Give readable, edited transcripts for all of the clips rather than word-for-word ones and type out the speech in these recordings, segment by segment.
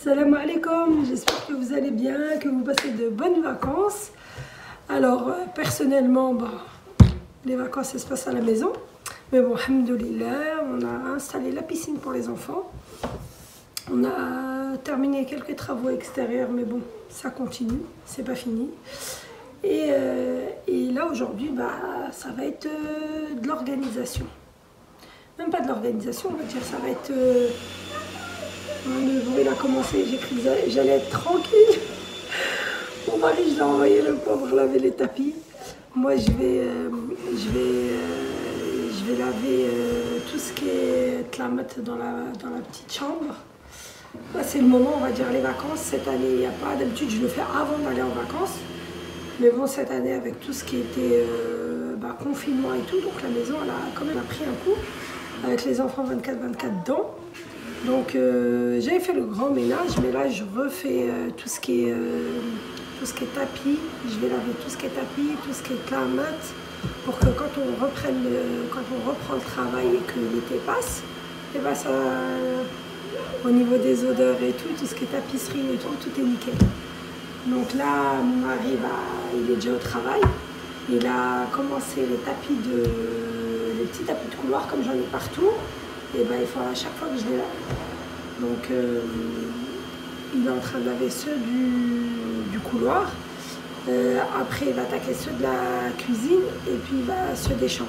Salam alaikum, j'espère que vous allez bien, que vous passez de bonnes vacances. Alors, personnellement, les vacances, ça se passe à la maison. Mais bon, alhamdoulilah, on a installé la piscine pour les enfants. On a terminé quelques travaux extérieurs, mais bon, ça continue, c'est pas fini. Et là, aujourd'hui, ça va être de l'organisation. Même pas de l'organisation, on va dire, ça va être... le bruit a commencé, j'ai cru que j'allais être tranquille. Mon mari, je l'ai envoyé le pauvre laver les tapis. Moi, je vais laver tout ce qui est tlamette dans la petite chambre. C'est le moment, on va dire, les vacances. Cette année, il n'y a pas. D'habitude, je le fais avant d'aller en vacances. Mais bon, cette année, avec tout ce qui était confinement et tout, donc la maison, elle a quand même pris un coup. Avec les enfants 24-24 dedans. Donc j'avais fait le grand ménage, mais là je refais tout ce qui est tapis. Je vais laver tout ce qui est tapis, tout ce qui est clamate, pour que quand on reprend le travail et que l'été passe, et ça, au niveau des odeurs et tout ce qui est tapisserie et tout est nickel. Donc là, mon mari, il est déjà au travail. Il a commencé les petits tapis de couloir, comme j'en ai partout. Et il faut à chaque fois que je les lave. Donc il est en train de laver ceux du couloir. Après il va attaquer ceux de la cuisine et puis ceux des chambres.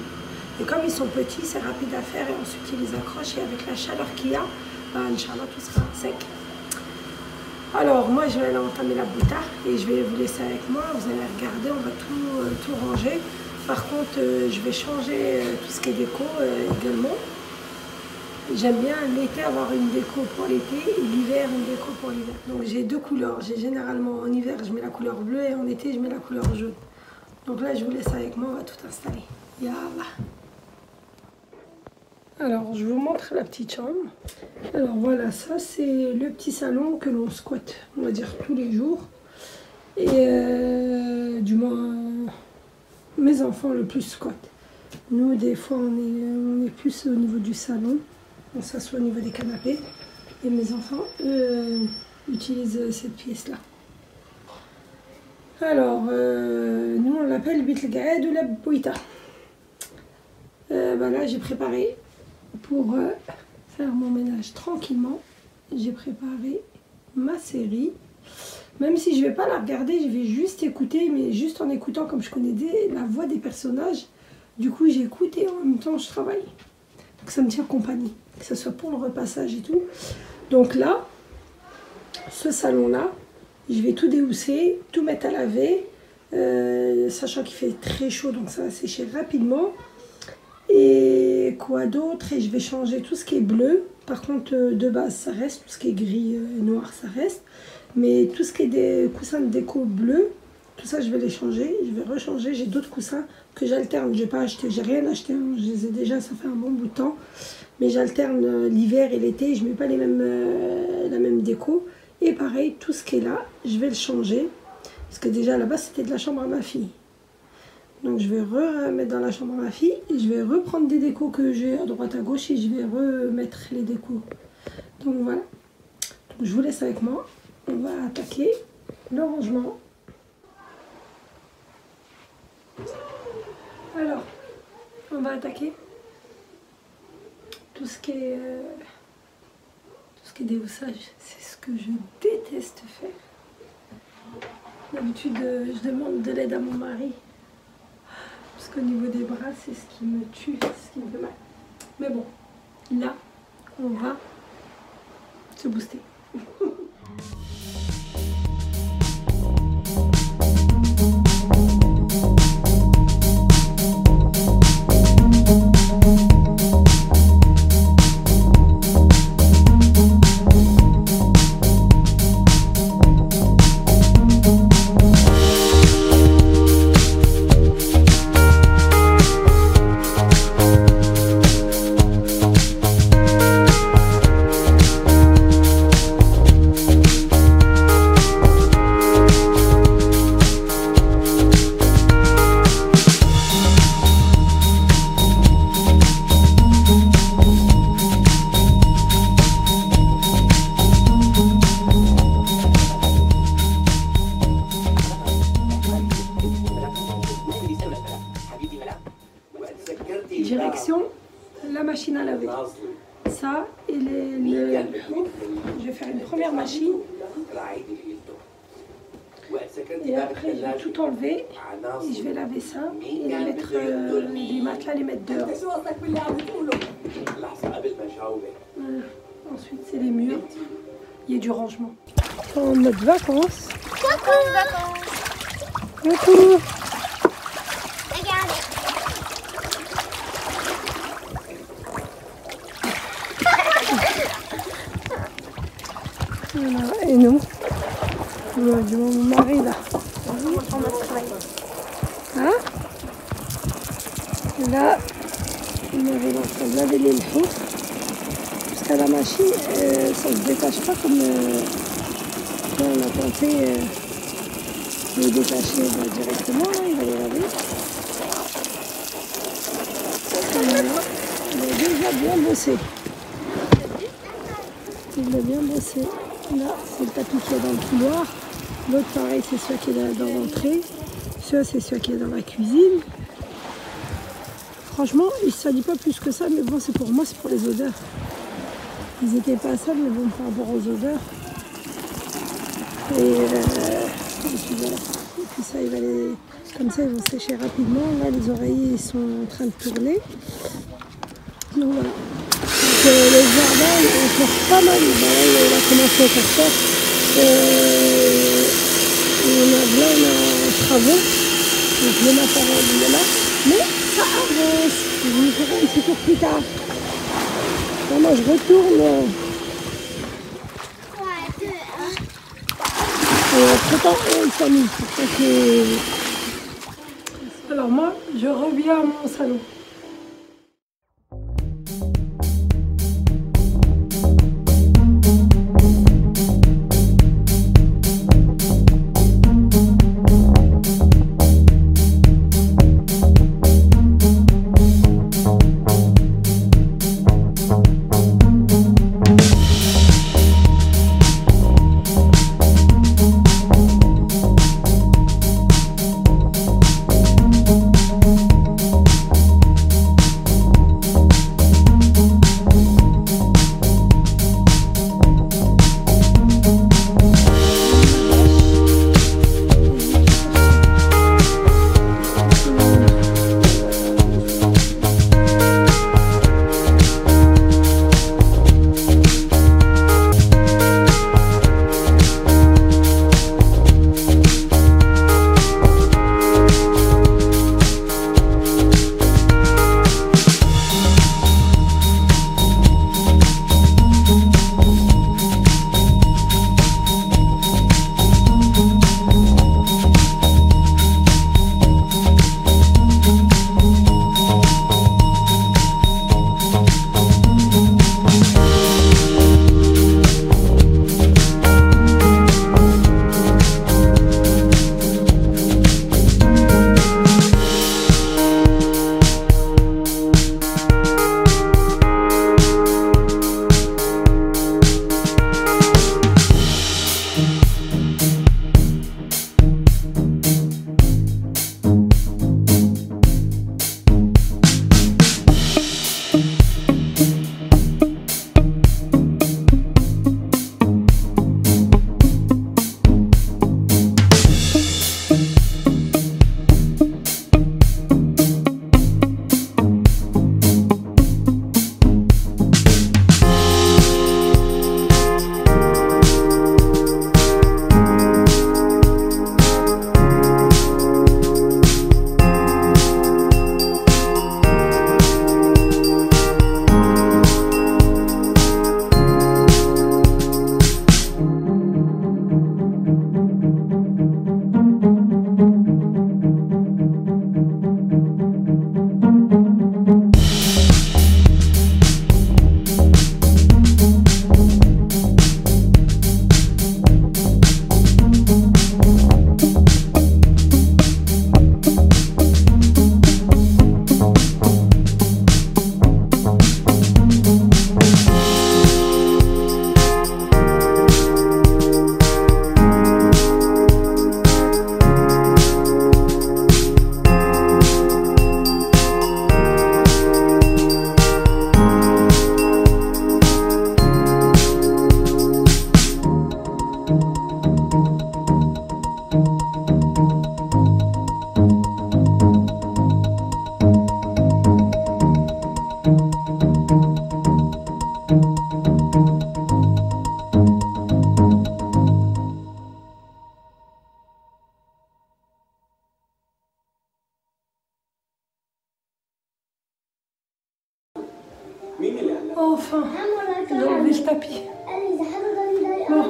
Et comme ils sont petits, c'est rapide à faire et ensuite il les accroche et avec la chaleur qu'il y a, Inch'Allah tout sera sec. Alors moi je vais aller entamer la bouta et je vais vous laisser avec moi. Vous allez regarder, on va tout ranger. Par contre je vais changer tout ce qui est déco également. J'aime bien l'été avoir une déco pour l'été et l'hiver une déco pour l'hiver. Donc j'ai deux couleurs. J'ai généralement en hiver je mets la couleur bleue et en été je mets la couleur jaune. Donc là je vous laisse avec moi, on va tout installer. Yallah. Alors je vous montre la petite chambre. Alors voilà, ça c'est le petit salon que l'on squatte, on va dire tous les jours. Et du moins mes enfants le plus squattent. Nous des fois on est plus au niveau du salon. On s'assoit au niveau des canapés et mes enfants, eux, utilisent cette pièce-là. Alors, nous on l'appelle Bitlgaed ou la Bouita. Là, j'ai préparé pour faire mon ménage tranquillement. J'ai préparé ma série. Même si je ne vais pas la regarder, je vais juste écouter, mais juste en écoutant, comme je connais la voix des personnages, du coup j'écoute et en même temps je travaille. Donc ça me tient compagnie, que ce soit pour le repassage et tout. Donc là, ce salon-là, je vais tout déhousser, tout mettre à laver, sachant qu'il fait très chaud, donc ça va sécher rapidement. Et quoi d'autre? Et je vais changer tout ce qui est bleu. Par contre, de base, ça reste. Tout ce qui est gris et noir, ça reste. Mais tout ce qui est des coussins de déco bleus, tout ça, je vais les changer. Je vais rechanger. J'ai d'autres coussins que j'alterne. Je n'ai pas acheté, j'ai rien acheté. Je les ai déjà, ça fait un bon bout de temps. Mais j'alterne l'hiver et l'été. Je ne mets pas la même déco. Et pareil, tout ce qui est là, je vais le changer. Parce que déjà, là-bas, c'était de la chambre à ma fille. Donc je vais remettre dans la chambre à ma fille. Et je vais reprendre des décos que j'ai à droite à gauche. Et je vais remettre les décos. Donc voilà. Donc, je vous laisse avec moi. On va attaquer le rangement. Alors, on va attaquer tout ce qui est déhoussage. C'est ce que je déteste faire. D'habitude, je demande de l'aide à mon mari. Parce qu'au niveau des bras, c'est ce qui me tue, c'est ce qui me fait mal. Mais bon, là, on va se booster. faire une première machine. Et après, je vais tout enlever et je vais laver ça et les mettre, les matelas, les mettre dehors. Voilà. Ensuite, c'est les murs. Il y a du rangement. En mode vacances. Coucou. Regardez. Voilà. Et nous, mon mari là. Hein? Et là, mon mari est en train de laver les lits. Jusqu'à la machine, ça ne se détache pas comme là, on a tenté de les détacher directement. Là, il va les laver. Voilà. Il a déjà bien bossé. Il a bien bossé. Là, c'est le tapis qui est dans le couloir. L'autre, pareil, c'est celui qui est dans l'entrée. Celui-là, c'est celui qui est dans la cuisine. Franchement, il ne s'agit pas plus que ça, mais bon, c'est pour moi, c'est pour les odeurs. Ils n'étaient pas sales, mais bon, par rapport aux odeurs. Et puis voilà. Et puis ça, il va les... Comme ça, ils vont sécher rapidement. Là, les oreillers, ils sont en train de tourner. Donc voilà. Donc, le jardin, on fait pas mal. Là, il a commencé à faire ça. On a en travaux. Donc le matériel, il est là. Mais ça avance. Je vous ferai un petit tour plus tard. Là, moi, je retourne. Et entre-temps, il s'amuse. Alors moi, je reviens à mon salon. Enfin, j'ai enlevé le tapis. Bon.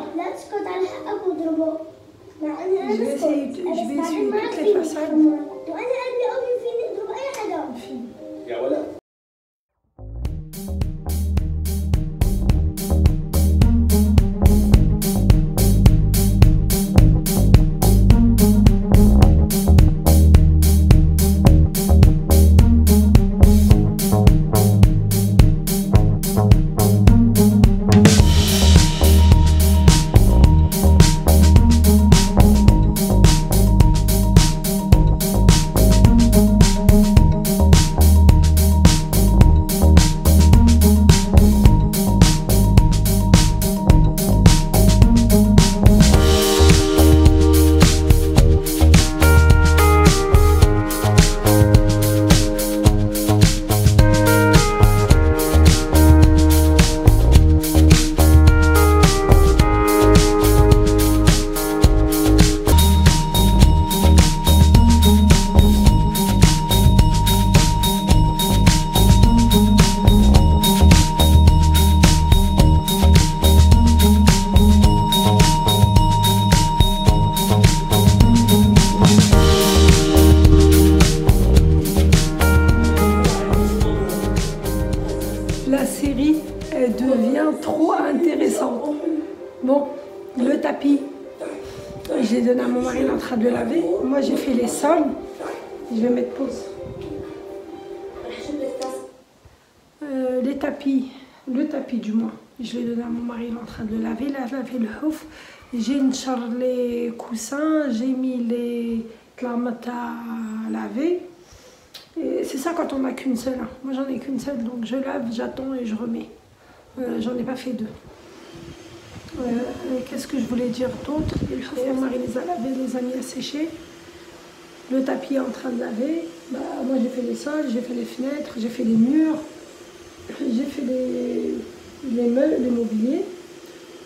Je vais essuyer toutes les façades. La série, elle devient trop intéressante. Bon, le tapis, j'ai donné à mon mari, il est en train de le laver. Moi, j'ai fait les sols. Je vais mettre pause. Les tapis, le tapis du moins, je l'ai donné à mon mari, il est en train de le laver. Il a lavé le houf. J'ai les coussins, j'ai mis les clamates à laver. C'est ça quand on n'a qu'une seule. Moi j'en ai qu'une seule, donc je lave, j'attends et je remets. J'en ai pas fait deux. Qu'est-ce que je voulais dire d'autre? Mon mari les a lavés, les a mis à sécher. Le tapis est en train de laver. Bah, moi j'ai fait les sols, j'ai fait les fenêtres, j'ai fait les murs, j'ai fait les meubles, les mobiliers.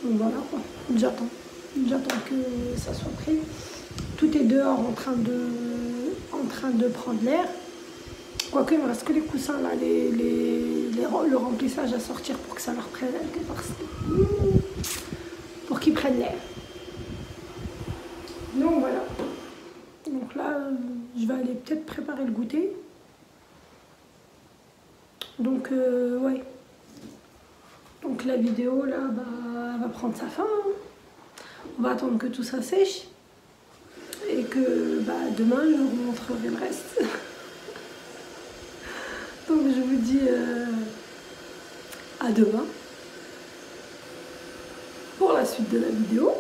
Donc voilà quoi. J'attends que ça soit prêt. Tout est dehors en train de prendre l'air. Quoique, il ne me reste que les coussins, là, le remplissage à sortir pour que ça leur prenne, pour qu'ils prennent l'air. Donc voilà. Donc là, je vais aller peut-être préparer le goûter. Donc, ouais. Donc la vidéo, là, bah, va prendre sa fin. Hein. On va attendre que tout ça sèche. Et que bah, demain, je vous montrerai le reste. Donc je vous dis à demain pour la suite de la vidéo,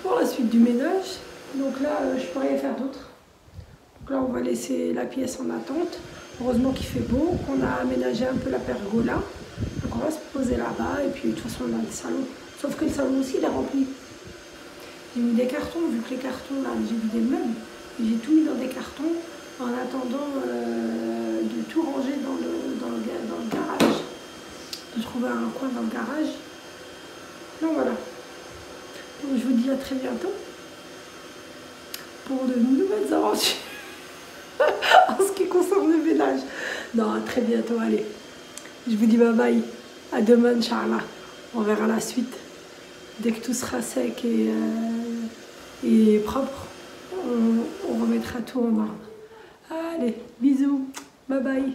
pour la suite du ménage. Donc là, je peux rien faire d'autre. Donc là, on va laisser la pièce en attente. Heureusement qu'il fait beau, qu'on a aménagé un peu la pergola. Donc on va se poser là-bas et puis de toute façon on a le salon. Sauf que le salon aussi, il est rempli. J'ai mis des cartons, vu que les cartons, là, j'ai mis des meubles. J'ai tout mis dans des cartons en attendant de tout ranger dans le garage. De trouver un coin dans le garage. Donc voilà. Donc je vous dis à très bientôt pour de nouvelles aventures en ce qui concerne le ménage. Non, à très bientôt, allez. Je vous dis bye bye. À demain, Inch'Allah. On verra la suite. Dès que tout sera sec et propre, on remettra tout en ordre. Allez, bisous, bye bye.